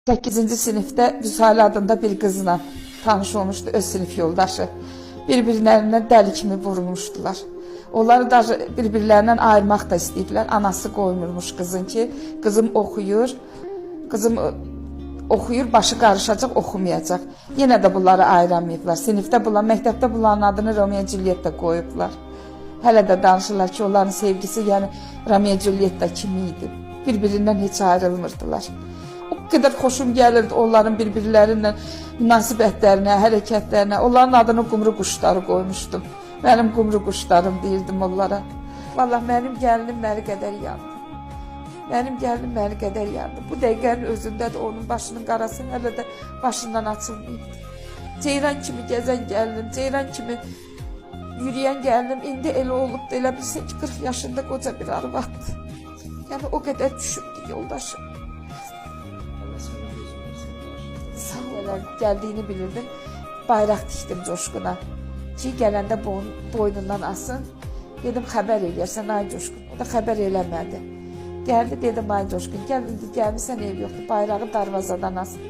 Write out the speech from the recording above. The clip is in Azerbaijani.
8-ci sinifdə Vüsale adında bir qızla tanış olmuşdu, öz sinif yoldaşı. Bir-birlərindən dəli kimi vurmuşdular. Onları da bir-birlərindən ayırmaq da istəyiblər. Anası qoymurmuş qızın ki, qızım oxuyur, başı qarışacaq, oxumayacaq. Yenə də bunları ayıramayıblar. Sinifdə bunlar, məktəbdə bunların adını Romeo Julietta qoyublar. Hələ də danışırlar ki, onların sevgisi, yəni Romeo Julietta kimi idi. Bir-birindən heç ayrılmırdılar. O qədər xoşum gəlirdi onların bir-birlərinlə münasibətlərinə, hərəkətlərinə. Onların adını qumru quşları qoymuşdum. Mənim qumru quşlarım deyirdim onlara. Vallahi mənim gəlinim məni qədər yandı. Mənim gəlinim məni qədər yandı. Bu dəqiqənin özündə də onun başının qarası hələ də başından açılmayıbdı. Ceyran kimi gəzən gəlinim, ceyran kimi yürüyən gəlinim indi elə olub da elə bilsin ki 40 yaşında qoca bir arvaddır. Yəni o qədər düşübdü yoldaşım. Sağ gəldiyini bilirdim. Bayraq tikdim Coşquna. Ki gələndə boynundan asın. Dedim xəbər eləyərsən ay Coşqun. O da xəbər eləmədi. Gəldi dedim ay Coşqun, gəlmisən ev yoxdur. Bayrağı darvazadan asın.